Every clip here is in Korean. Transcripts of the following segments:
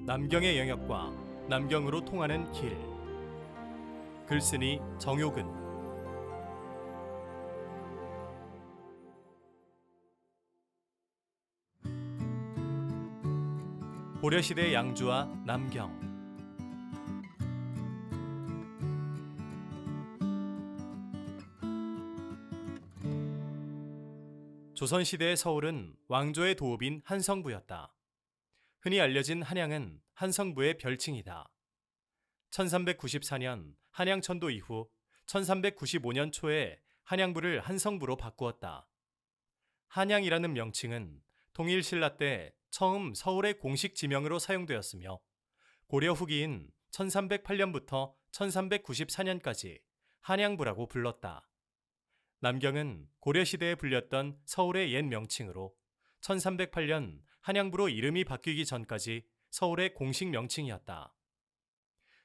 남경의 영역과 남경으로 통하는 길. 글쓰니 정효근. 고려시대 양주와 남경. 조선시대의 서울은 왕조의 도읍인 한성부였다. 흔히 알려진 한양은 한성부의 별칭이다. 1394년 한양천도 이후 1395년 초에 한양부를 한성부로 바꾸었다. 한양이라는 명칭은 통일신라 때 처음 서울의 공식 지명으로 사용되었으며 고려 후기인 1308년부터 1394년까지 한양부라고 불렀다. 남경은 고려시대에 불렸던 서울의 옛 명칭으로 1308년 한양부로 이름이 바뀌기 전까지 서울의 공식 명칭이었다.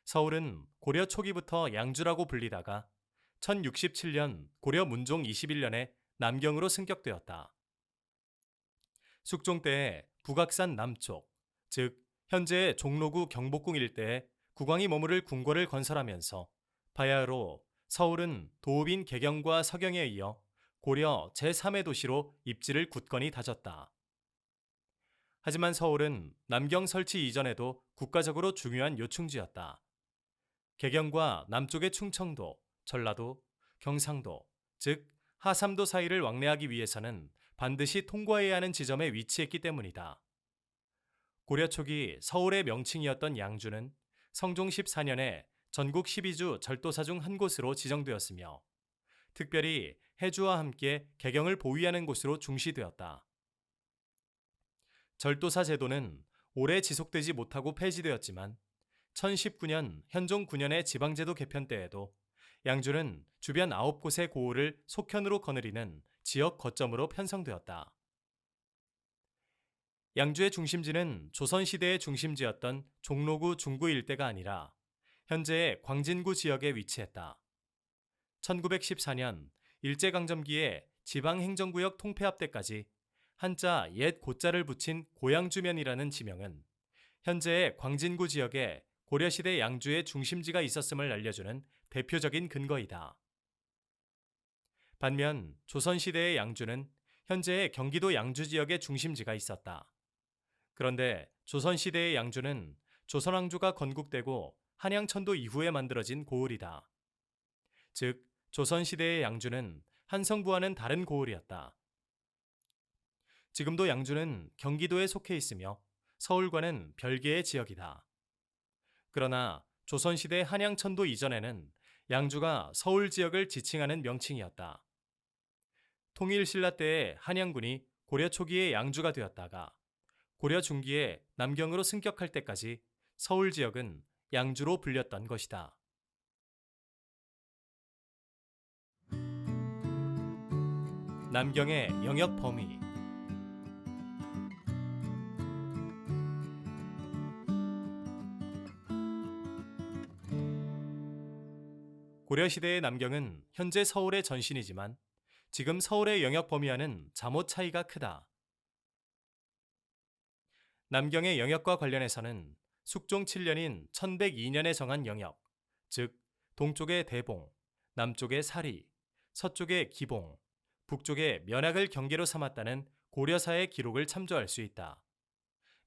서울은 고려 초기부터 양주라고 불리다가 1067년 고려 문종 21년에 남경으로 승격되었다. 숙종 때에 북악산 남쪽, 즉 현재의 종로구 경복궁 일대에 국왕이 머무를 궁궐을 건설하면서 바야흐로 서울은 도읍인 개경과 서경에 이어 고려 제3의 도시로 입지를 굳건히 다졌다. 하지만 서울은 남경 설치 이전에도 국가적으로 중요한 요충지였다. 개경과 남쪽의 충청도, 전라도, 경상도, 즉 하삼도 사이를 왕래하기 위해서는 반드시 통과해야 하는 지점에 위치했기 때문이다. 고려 초기 서울의 명칭이었던 양주는 성종 14년에 전국 12주 절도사 중 한 곳으로 지정되었으며 특별히 해주와 함께 개경을 보위하는 곳으로 중시되었다. 절도사 제도는 오래 지속되지 못하고 폐지되었지만 1019년 현종 9년의 지방제도 개편 때에도 양주는 주변 9곳의 고을을 속현으로 거느리는 지역 거점으로 편성되었다. 양주의 중심지는 조선시대의 중심지였던 종로구 중구 일대가 아니라 현재의 광진구 지역에 위치했다. 1914년 일제강점기에 지방행정구역 통폐합 때까지 한자 옛 고자를 붙인 고양주면이라는 지명은 현재의 광진구 지역에 고려시대 양주의 중심지가 있었음을 알려주는 대표적인 근거이다. 반면 조선시대의 양주는 현재의 경기도 양주 지역의 중심지가 있었다. 그런데 조선시대의 양주는 조선왕조가 건국되고 한양천도 이후에 만들어진 고을이다. 즉 조선시대의 양주는 한성부와는 다른 고을이었다. 지금도 양주는 경기도에 속해 있으며 서울과는 별개의 지역이다. 그러나 조선시대 한양천도 이전에는 양주가 서울 지역을 지칭하는 명칭이었다. 통일신라 때의 한양군이 고려 초기에 양주가 되었다가 고려 중기에 남경으로 승격할 때까지 서울 지역은 양주로 불렸던 것이다. 남경의 영역 범위. 고려시대의 남경은 현재 서울의 전신이지만 지금 서울의 영역 범위와는 잠옷 차이가 크다. 남경의 영역과 관련해서는 숙종 7년인 1102년에 정한 영역, 즉 동쪽의 대봉, 남쪽의 사리, 서쪽의 기봉, 북쪽의 면학을 경계로 삼았다는 고려사의 기록을 참조할 수 있다.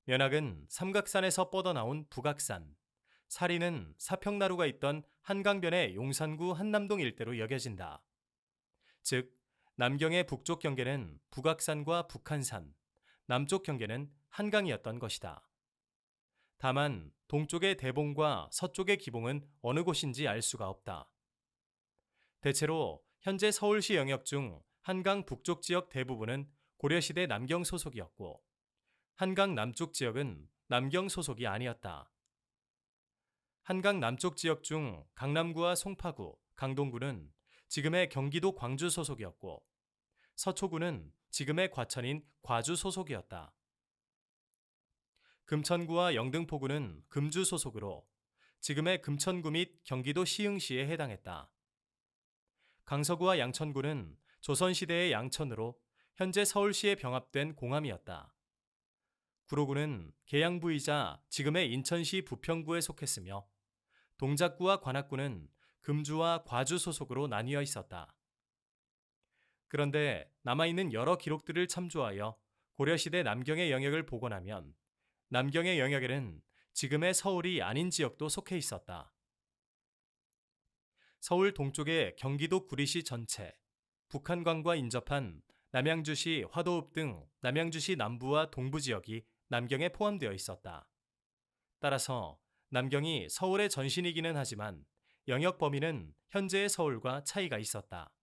면학은 삼각산에서 뻗어나온 북악산, 사리는 사평나루가 있던 한강변의 용산구 한남동 일대로 여겨진다. 즉 남경의 북쪽 경계는 북악산과 북한산, 남쪽 경계는 한강이었던 것이다. 다만 동쪽의 대봉과 서쪽의 기봉은 어느 곳인지 알 수가 없다. 대체로 현재 서울시 영역 중 한강 북쪽 지역 대부분은 고려시대 남경 소속이었고 한강 남쪽 지역은 남경 소속이 아니었다. 한강 남쪽 지역 중 강남구와 송파구, 강동구는 지금의 경기도 광주 소속이었고 서초구는 지금의 과천인 과주 소속이었다. 금천구와 영등포구는 금주 소속으로 지금의 금천구 및 경기도 시흥시에 해당했다. 강서구와 양천구는 조선시대의 양천으로 현재 서울시에 병합된 공함이었다. 구로구는 계양부이자 지금의 인천시 부평구에 속했으며 동작구와 관악구는 금주와 과주 소속으로 나뉘어 있었다. 그런데 남아있는 여러 기록들을 참조하여 고려시대 남경의 영역을 복원하면 남경의 영역에는 지금의 서울이 아닌 지역도 속해 있었다. 서울 동쪽의 경기도 구리시 전체, 북한강과 인접한 남양주시 화도읍 등 남양주시 남부와 동부 지역이 남경에 포함되어 있었다. 따라서 남경이 서울의 전신이기는 하지만 영역 범위는 현재의 서울과 차이가 있었다.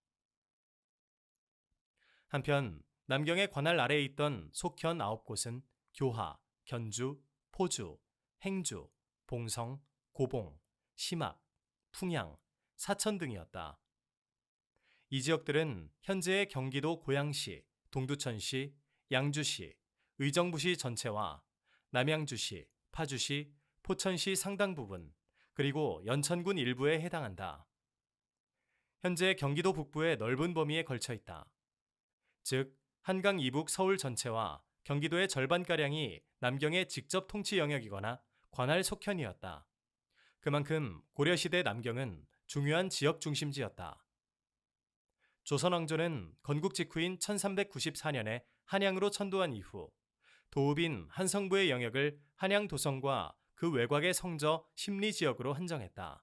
한편 남경의 관할 아래에 있던 속현 9곳은 교화, 견주, 포주, 행주, 봉성, 고봉, 심악, 풍양, 사천 등이었다. 이 지역들은 현재의 경기도 고양시, 동두천시, 양주시, 의정부시 전체와 남양주시, 파주시, 포천시 상당 부분, 그리고 연천군 일부에 해당한다. 현재 경기도 북부의 넓은 범위에 걸쳐 있다. 즉, 한강 이북 서울 전체와 경기도의 절반가량이 남경의 직접 통치 영역이거나 관할 속현이었다. 그만큼 고려시대 남경은 중요한 지역 중심지였다. 조선 왕조는 건국 직후인 1394년에 한양으로 천도한 이후 도읍인 한성부의 영역을 한양 도성과 그 외곽의 성저 심리 지역으로 한정했다.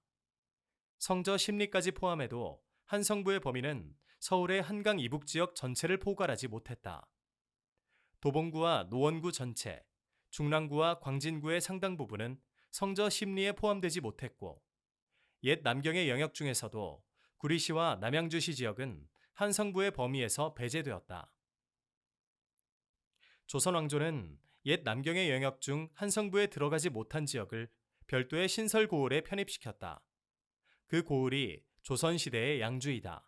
성저 심리까지 포함해도 한성부의 범위는 서울의 한강 이북 지역 전체를 포괄하지 못했다. 도봉구와 노원구 전체, 중랑구와 광진구의 상당 부분은 성저 심리에 포함되지 못했고 옛 남경의 영역 중에서도 구리시와 남양주시 지역은 한성부의 범위에서 배제되었다. 조선 왕조는 옛 남경의 영역 중 한성부에 들어가지 못한 지역을 별도의 신설 고을에 편입시켰다. 그 고을이 조선시대의 양주이다.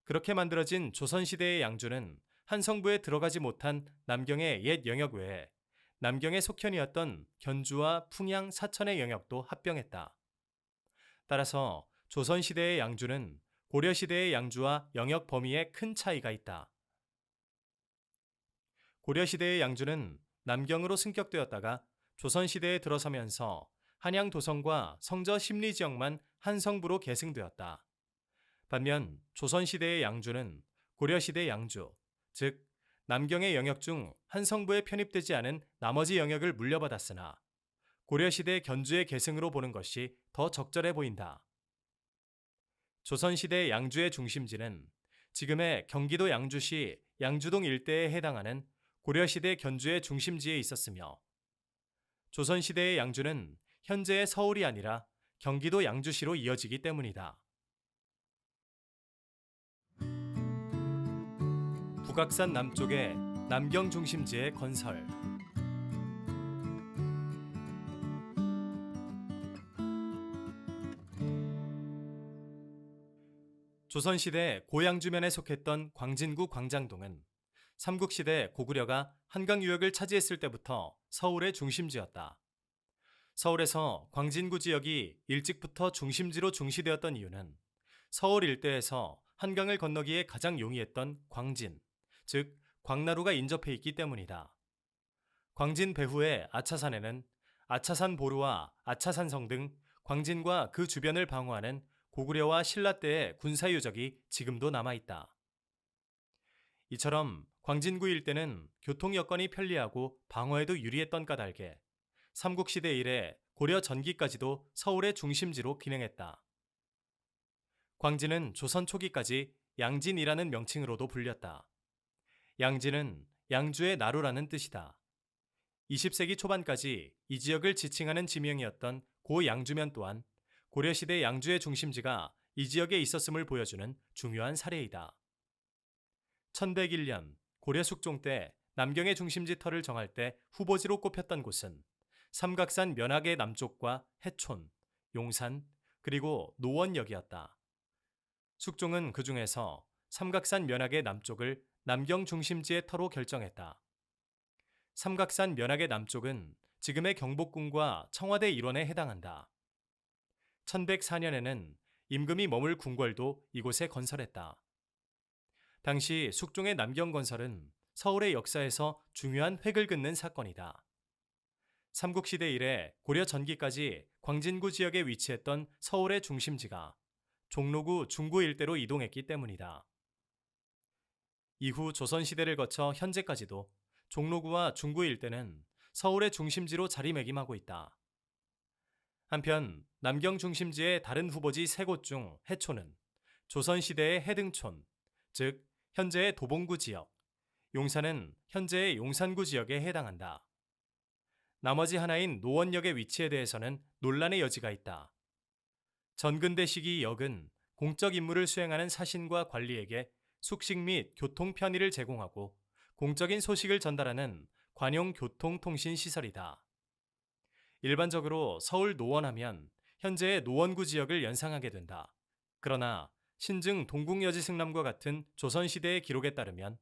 그렇게 만들어진 조선시대의 양주는 한성부에 들어가지 못한 남경의 옛 영역 외에 남경의 속현이었던 견주와 풍양, 사천의 영역도 합병했다. 따라서 조선시대의 양주는 고려시대의 양주와 영역 범위에 큰 차이가 있다. 고려시대의 양주는 남경으로 승격되었다가 조선시대에 들어서면서 한양 도성과 성저 심리 지역만 한성부로 계승되었다. 반면 조선시대의 양주는 고려시대 양주, 즉 남경의 영역 중 한성부에 편입되지 않은 나머지 영역을 물려받았으나 고려시대 견주의 계승으로 보는 것이 더 적절해 보인다. 조선시대 양주의 중심지는 지금의 경기도 양주시 양주동 일대에 해당하는 고려시대 견주의 중심지에 있었으며 조선시대의 양주는 현재의 서울이 아니라 경기도 양주시로 이어지기 때문이다. 북악산 남쪽의 남경 중심지의 건설. 조선시대 고양주면에 속했던 광진구 광장동은 삼국시대 고구려가 한강 유역을 차지했을 때부터 서울의 중심지였다. 서울에서 광진구 지역이 일찍부터 중심지로 중시되었던 이유는 서울 일대에서 한강을 건너기에 가장 용이했던 광진, 즉 광나루가 인접해 있기 때문이다. 광진 배후의 아차산에는 아차산 보루와 아차산성 등 광진과 그 주변을 방어하는 고구려와 신라 때의 군사 유적이 지금도 남아있다. 이처럼 광진구 일대는 교통 여건이 편리하고 방어에도 유리했던 까닭에 삼국시대 이래 고려 전기까지도 서울의 중심지로 기능했다. 광진은 조선 초기까지 양진이라는 명칭으로도 불렸다. 양진은 양주의 나루라는 뜻이다. 20세기 초반까지 이 지역을 지칭하는 지명이었던 고 양주면 또한 고려시대 양주의 중심지가 이 지역에 있었음을 보여주는 중요한 사례이다. 1101년 고려 숙종 때 남경의 중심지 터를 정할 때 후보지로 꼽혔던 곳은 삼각산 면학의 남쪽과 해촌, 용산, 그리고 노원역이었다. 숙종은 그 중에서 삼각산 면학의 남쪽을 남경 중심지의 터로 결정했다. 삼각산 면학의 남쪽은 지금의 경복궁과 청와대 일원에 해당한다. 1104년에는 임금이 머물 궁궐도 이곳에 건설했다. 당시 숙종의 남경 건설은 서울의 역사에서 중요한 획을 긋는 사건이다. 삼국시대 이래 고려 전기까지 광진구 지역에 위치했던 서울의 중심지가 종로구 중구 일대로 이동했기 때문이다. 이후 조선시대를 거쳐 현재까지도 종로구와 중구 일대는 서울의 중심지로 자리매김하고 있다. 한편 남경 중심지의 다른 후보지 세 곳 중 해초는 조선시대의 해등촌, 즉 현재의 도봉구 지역, 용산은 현재의 용산구 지역에 해당한다. 나머지 하나인 노원역의 위치에 대해서는 논란의 여지가 있다. 전근대 시기 역은 공적 임무를 수행하는 사신과 관리에게 숙식 및 교통 편의를 제공하고 공적인 소식을 전달하는 관용 교통통신 시설이다. 일반적으로 서울 노원하면 현재의 노원구 지역을 연상하게 된다. 그러나 신증 동국여지 승람과 같은 조선시대의 기록에 따르면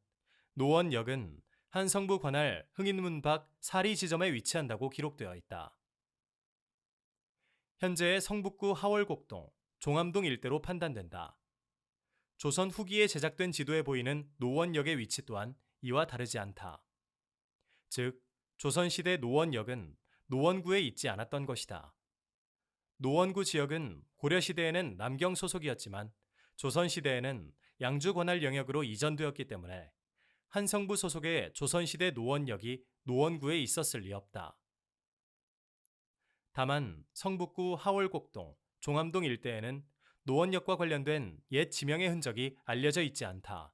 노원역은 한성부 관할 흥인문 밖 사리 지점에 위치한다고 기록되어 있다. 현재의 성북구 하월곡동, 종암동 일대로 판단된다. 조선 후기에 제작된 지도에 보이는 노원역의 위치 또한 이와 다르지 않다. 즉, 조선시대 노원역은 노원구에 있지 않았던 것이다. 노원구 지역은 고려시대에는 남경 소속이었지만 조선시대에는 양주 관할 영역으로 이전되었기 때문에 한성부 소속의 조선시대 노원역이 노원구에 있었을 리 없다. 다만 성북구 하월곡동, 종암동 일대에는 노원역과 관련된 옛 지명의 흔적이 알려져 있지 않다.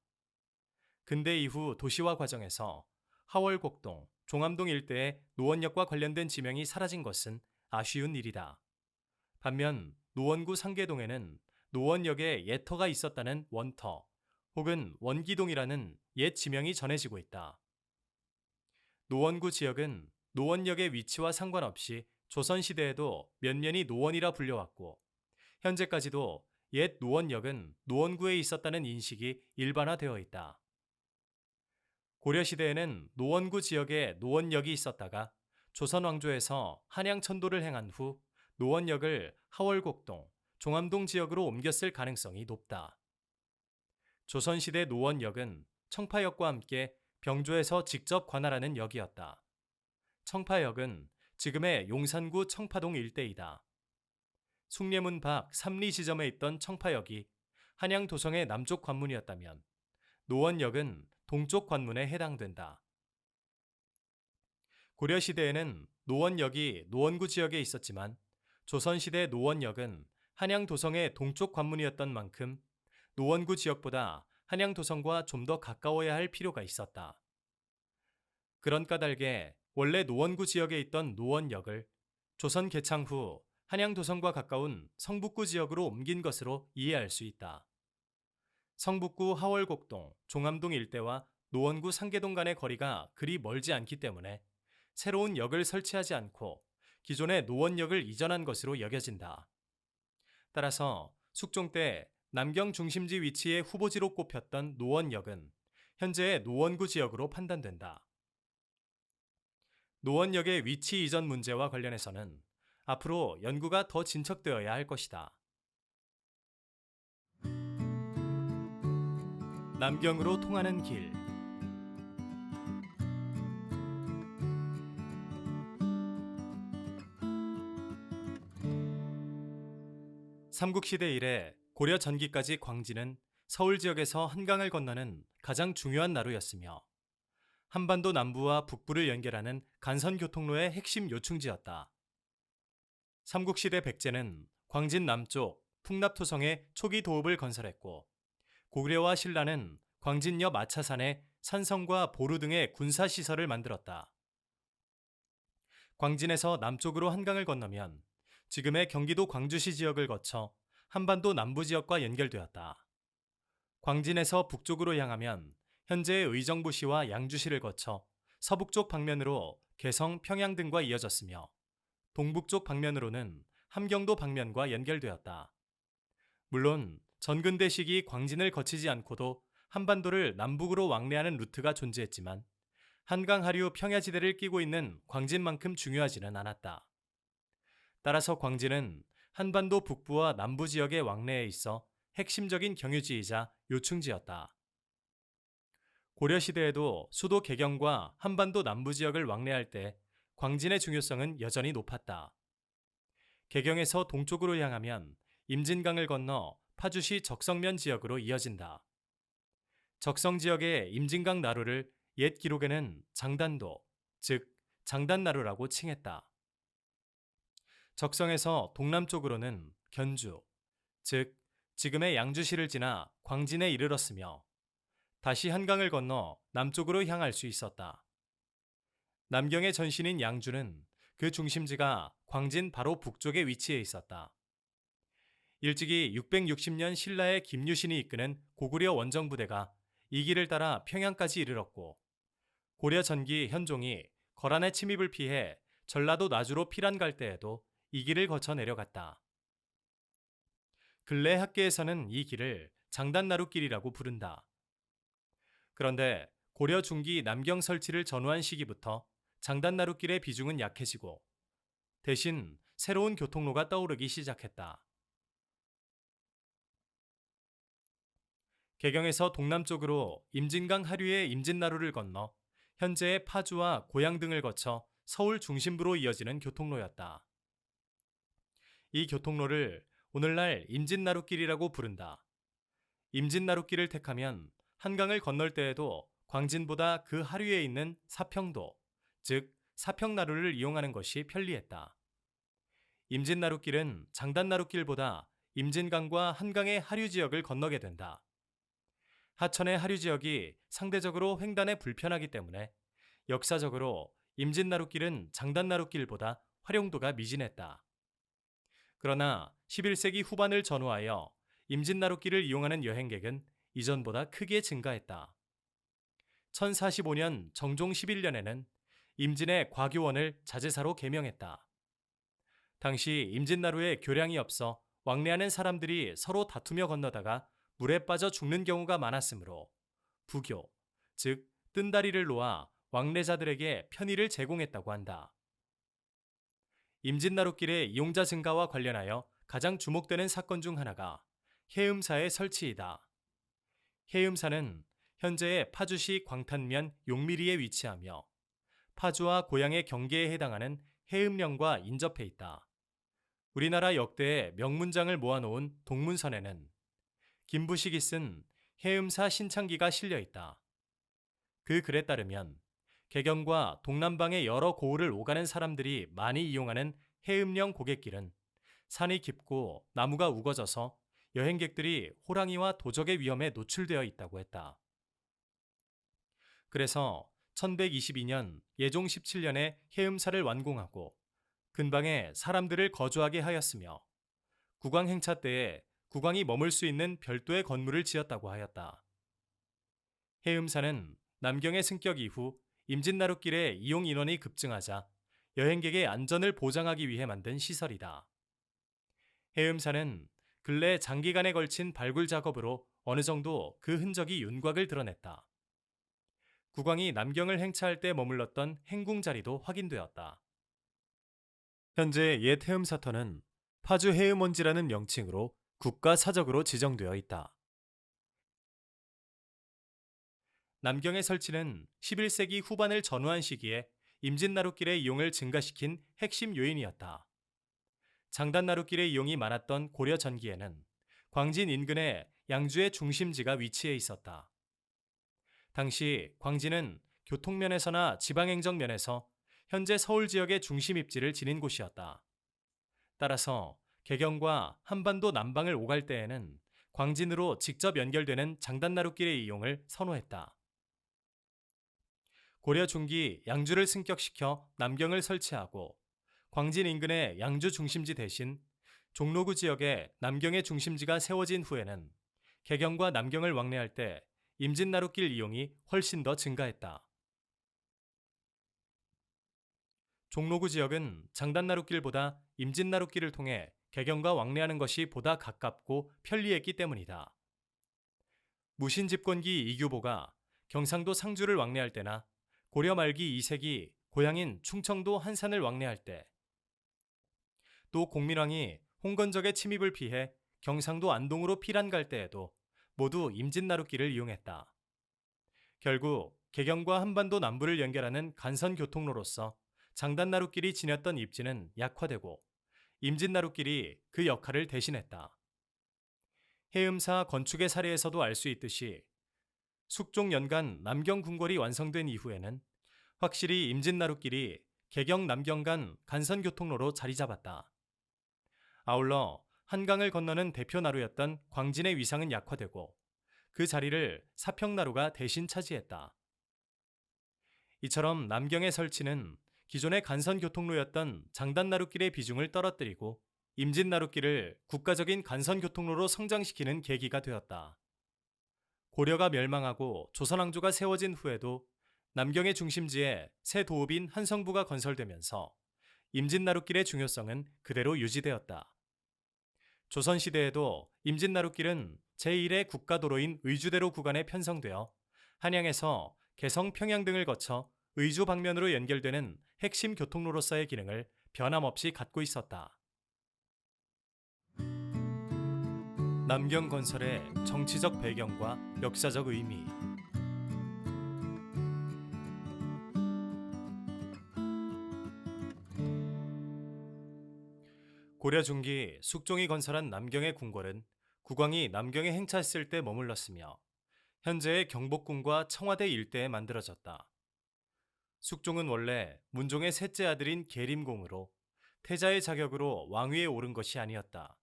근대 이후 도시화 과정에서 하월곡동, 종암동 일대의 노원역과 관련된 지명이 사라진 것은 아쉬운 일이다. 반면 노원구 상계동에는 노원역에 옛터가 있었다는 원터 혹은 원기동이라는 옛 지명이 전해지고 있다. 노원구 지역은 노원역의 위치와 상관없이 조선시대에도 면면이 노원이라 불려왔고 현재까지도 옛 노원역은 노원구에 있었다는 인식이 일반화되어 있다. 고려시대에는 노원구 지역에 노원역이 있었다가 조선 왕조에서 한양 천도를 행한 후 노원역을 하월곡동, 종암동 지역으로 옮겼을 가능성이 높다. 조선시대 노원역은 청파역과 함께 병조에서 직접 관할하는 역이었다. 청파역은 지금의 용산구 청파동 일대이다. 숭례문 밖 삼리 지점에 있던 청파역이 한양 도성의 남쪽 관문이었다면 노원역은 동쪽 관문에 해당된다. 고려시대에는 노원역이 노원구 지역에 있었지만 조선시대 노원역은 한양 도성의 동쪽 관문이었던 만큼 노원구 지역보다 한양 도성과 좀 더 가까워야 할 필요가 있었다. 그런 까닭에 원래 노원구 지역에 있던 노원역을 조선 개창 후 한양 도성과 가까운 성북구 지역으로 옮긴 것으로 이해할 수 있다. 성북구 하월곡동, 종암동 일대와 노원구 상계동 간의 거리가 그리 멀지 않기 때문에 새로운 역을 설치하지 않고 기존의 노원역을 이전한 것으로 여겨진다. 따라서 숙종 때 남경 중심지 위치의 후보지로 꼽혔던 노원역은 현재의 노원구 지역으로 판단된다. 노원역의 위치 이전 문제와 관련해서는 앞으로 연구가 더 진척되어야 할 것이다. 남경으로 통하는 길. 삼국시대 이래 고려 전기까지 광진은 서울 지역에서 한강을 건너는 가장 중요한 나루였으며 한반도 남부와 북부를 연결하는 간선교통로의 핵심 요충지였다. 삼국시대 백제는 광진 남쪽 풍납토성에 초기 도읍을 건설했고 고구려와 신라는 광진역 마차산에 산성과 보루 등의 군사시설을 만들었다. 광진에서 남쪽으로 한강을 건너면 지금의 경기도 광주시 지역을 거쳐 한반도 남부 지역과 연결되었다. 광진에서 북쪽으로 향하면 현재의 의정부시와 양주시를 거쳐 서북쪽 방면으로 개성, 평양 등과 이어졌으며 동북쪽 방면으로는 함경도 방면과 연결되었다. 물론 전근대 시기 광진을 거치지 않고도 한반도를 남북으로 왕래하는 루트가 존재했지만 한강 하류 평야지대를 끼고 있는 광진만큼 중요하지는 않았다. 따라서 광진은 한반도 북부와 남부 지역의 왕래에 있어 핵심적인 경유지이자 요충지였다. 고려시대에도 수도 개경과 한반도 남부 지역을 왕래할 때 광진의 중요성은 여전히 높았다. 개경에서 동쪽으로 향하면 임진강을 건너 파주시 적성면 지역으로 이어진다. 적성 지역의 임진강 나루를 옛 기록에는 장단도, 즉 장단나루라고 칭했다. 적성에서 동남쪽으로는 견주, 즉 지금의 양주시를 지나 광진에 이르렀으며 다시 한강을 건너 남쪽으로 향할 수 있었다. 남경의 전신인 양주는 그 중심지가 광진 바로 북쪽에 위치해 있었다. 일찍이 660년 신라의 김유신이 이끄는 고구려 원정부대가 이 길을 따라 평양까지 이르렀고 고려 전기 현종이 거란의 침입을 피해 전라도 나주로 피란 갈 때에도 이 길을 거쳐 내려갔다. 근래 학계에서는 이 길을 장단나루길이라고 부른다. 그런데 고려 중기 남경 설치를 전후한 시기부터 장단나루길의 비중은 약해지고 대신 새로운 교통로가 떠오르기 시작했다. 개경에서 동남쪽으로 임진강 하류의 임진나루를 건너 현재의 파주와 고양 등을 거쳐 서울 중심부로 이어지는 교통로였다. 이 교통로를 오늘날 임진나루길이라고 부른다. 임진나루길을 택하면 한강을 건널 때에도 광진보다 그 하류에 있는 사평도, 즉 사평나루를 이용하는 것이 편리했다. 임진나루길은 장단나루길보다 임진강과 한강의 하류 지역을 건너게 된다. 하천의 하류 지역이 상대적으로 횡단에 불편하기 때문에 역사적으로 임진나루길은 장단나루길보다 활용도가 미진했다. 그러나 11세기 후반을 전후하여 임진나루길을 이용하는 여행객은 이전보다 크게 증가했다. 1045년 정종 11년에는 임진의 과교원을 자제사로 개명했다. 당시 임진나루에 교량이 없어 왕래하는 사람들이 서로 다투며 건너다가 물에 빠져 죽는 경우가 많았으므로 부교, 즉 뜬다리를 놓아 왕래자들에게 편의를 제공했다고 한다. 임진나루길의 이용자 증가와 관련하여 가장 주목되는 사건 중 하나가 해음사의 설치이다. 해음사는 현재의 파주시 광탄면 용미리에 위치하며 파주와 고양의 경계에 해당하는 해음령과 인접해 있다. 우리나라 역대의 명문장을 모아놓은 동문선에는 김부식이 쓴 해음사 신창기가 실려 있다. 그 글에 따르면 개경과 동남방의 여러 고을을 오가는 사람들이 많이 이용하는 해음령 고갯길은 산이 깊고 나무가 우거져서 여행객들이 호랑이와 도적의 위험에 노출되어 있다고 했다. 그래서 1122년 예종 17년에 해음사를 완공하고 근방에 사람들을 거주하게 하였으며 국왕 행차 때에 국왕이 머물 수 있는 별도의 건물을 지었다고 하였다. 해음사는 남경의 승격 이후 임진나루길의 이용 인원이 급증하자 여행객의 안전을 보장하기 위해 만든 시설이다. 해음사는 근래 장기간에 걸친 발굴 작업으로 어느 정도 그 흔적이 윤곽을 드러냈다. 국왕이 남경을 행차할 때 머물렀던 행궁 자리도 확인되었다. 현재 옛 해음사터는 파주 해음원지라는 명칭으로 국가사적으로 지정되어 있다. 남경의 설치는 11세기 후반을 전후한 시기에 임진나루길의 이용을 증가시킨 핵심 요인이었다. 장단나루길의 이용이 많았던 고려 전기에는 광진 인근에 양주의 중심지가 위치해 있었다. 당시 광진은 교통면에서나 지방행정면에서 현재 서울 지역의 중심 입지를 지닌 곳이었다. 따라서 개경과 한반도 남방을 오갈 때에는 광진으로 직접 연결되는 장단나루길의 이용을 선호했다. 고려 중기 양주를 승격시켜 남경을 설치하고 광진 인근의 양주 중심지 대신 종로구 지역에 남경의 중심지가 세워진 후에는 개경과 남경을 왕래할 때 임진나루길 이용이 훨씬 더 증가했다. 종로구 지역은 장단나루길보다 임진나루길을 통해 개경과 왕래하는 것이 보다 가깝고 편리했기 때문이다. 무신 집권기 이규보가 경상도 상주를 왕래할 때나 고려 말기 이색이 고향인 충청도 한산을 왕래할 때, 또 공민왕이 홍건적의 침입을 피해 경상도 안동으로 피란 갈 때에도 모두 임진나루길을 이용했다. 결국 개경과 한반도 남부를 연결하는 간선 교통로로서 장단나루길이 지녔던 입지는 약화되고 임진나루길이 그 역할을 대신했다. 해음사 건축의 사례에서도 알 수 있듯이 숙종 연간 남경 궁궐이 완성된 이후에는 확실히 임진나루길이 개경 남경 간 간선 교통로로 자리 잡았다. 아울러 한강을 건너는 대표 나루였던 광진의 위상은 약화되고 그 자리를 사평나루가 대신 차지했다. 이처럼 남경의 설치는 기존의 간선 교통로였던 장단나루길의 비중을 떨어뜨리고 임진나루길을 국가적인 간선 교통로로 성장시키는 계기가 되었다. 고려가 멸망하고 조선왕조가 세워진 후에도 남경의 중심지에 새 도읍인 한성부가 건설되면서 임진나루길의 중요성은 그대로 유지되었다. 조선시대에도 임진나루길은 제1의 국가도로인 의주대로 구간에 편성되어 한양에서 개성, 평양 등을 거쳐 의주 방면으로 연결되는 핵심 교통로로서의 기능을 변함없이 갖고 있었다. 남경 건설의 정치적 배경과 역사적 의미. 고려 중기 숙종이 건설한 남경의 궁궐은 국왕이 남경에 행차했을 때 머물렀으며 현재의 경복궁과 청와대 일대에 만들어졌다. 숙종은 원래 문종의 셋째 아들인 계림공으로 태자의 자격으로 왕위에 오른 것이 아니었다.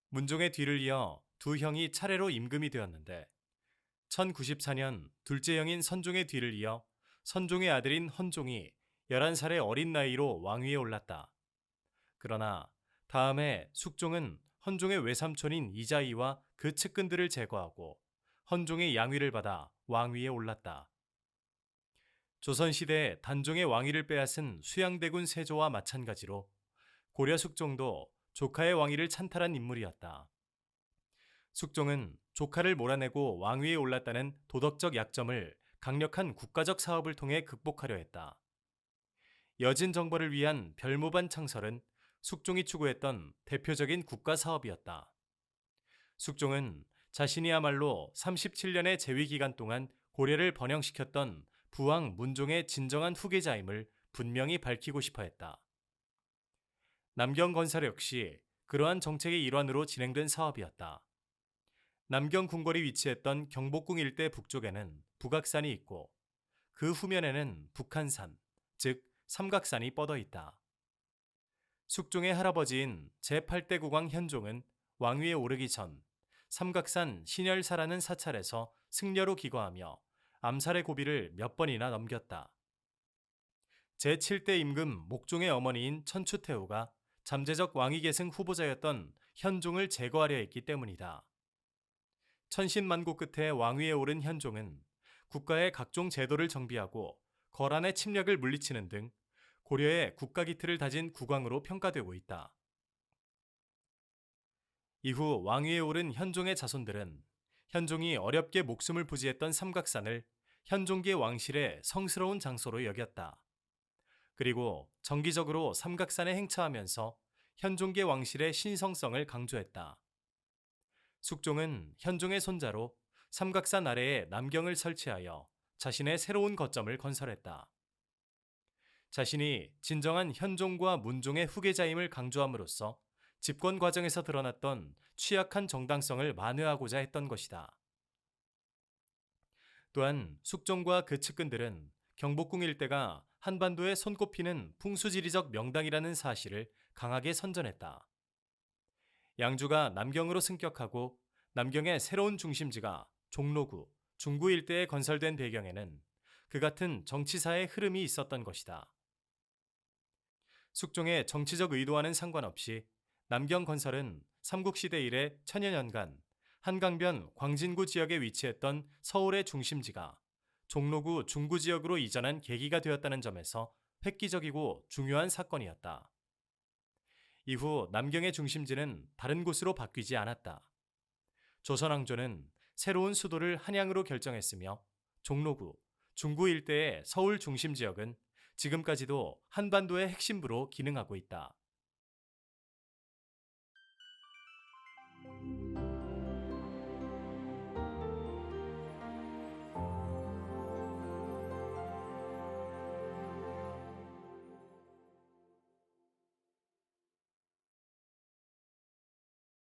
문종의 뒤를 이어 두 형이 차례로 임금이 되었는데 1094년 둘째 형인 선종의 뒤를 이어 선종의 아들인 헌종이 11살의 어린 나이로 왕위에 올랐다. 그러나 다음해 숙종은 헌종의 외삼촌인 이자이와 그 측근들을 제거하고 헌종의 양위를 받아 왕위에 올랐다. 조선시대에 단종의 왕위를 빼앗은 수양대군 세조와 마찬가지로 고려 숙종도 조카의 왕위를 찬탈한 인물이었다. 숙종은 조카를 몰아내고 왕위에 올랐다는 도덕적 약점을 강력한 국가적 사업을 통해 극복하려 했다. 여진 정벌을 위한 별무반 창설은 숙종이 추구했던 대표적인 국가 사업이었다. 숙종은 자신이야말로 37년의 재위 기간 동안 고려를 번영시켰던 부왕 문종의 진정한 후계자임을 분명히 밝히고 싶어 했다. 남경 건설 역시 그러한 정책의 일환으로 진행된 사업이었다. 남경 궁궐이 위치했던 경복궁 일대 북쪽에는 북악산이 있고 그 후면에는 북한산, 즉 삼각산이 뻗어 있다. 숙종의 할아버지인 제8대 국왕 현종은 왕위에 오르기 전 삼각산 신열사라는 사찰에서 승려로 기거하며 암살의 고비를 몇 번이나 넘겼다. 제7대 임금 목종의 어머니인 천추태후가 잠재적 왕위 계승 후보자였던 현종을 제거하려 했기 때문이다. 천신만고 끝에 왕위에 오른 현종은 국가의 각종 제도를 정비하고 거란의 침략을 물리치는 등 고려의 국가 기틀을 다진 국왕으로 평가되고 있다. 이후 왕위에 오른 현종의 자손들은 현종이 어렵게 목숨을 부지했던 삼각산을 현종계 왕실의 성스러운 장소로 여겼다. 그리고 정기적으로 삼각산에 행차하면서 현종계 왕실의 신성성을 강조했다. 숙종은 현종의 손자로 삼각산 아래에 남경을 설치하여 자신의 새로운 거점을 건설했다. 자신이 진정한 현종과 문종의 후계자임을 강조함으로써 집권 과정에서 드러났던 취약한 정당성을 만회하고자 했던 것이다. 또한 숙종과 그 측근들은 경복궁 일대가 한반도에 손꼽히는 풍수지리적 명당이라는 사실을 강하게 선전했다. 양주가 남경으로 승격하고 남경의 새로운 중심지가 종로구, 중구 일대에 건설된 배경에는 그 같은 정치사의 흐름이 있었던 것이다. 숙종의 정치적 의도와는 상관없이 남경 건설은 삼국시대 이래 천여 년간 한강변 광진구 지역에 위치했던 서울의 중심지가 종로구 중구 지역으로 이전한 계기가 되었다는 점에서 획기적이고 중요한 사건이었다. 이후 남경의 중심지는 다른 곳으로 바뀌지 않았다. 조선왕조는 새로운 수도를 한양으로 결정했으며 종로구, 중구 일대의 서울 중심 지역은 지금까지도 한반도의 핵심부로 기능하고 있다.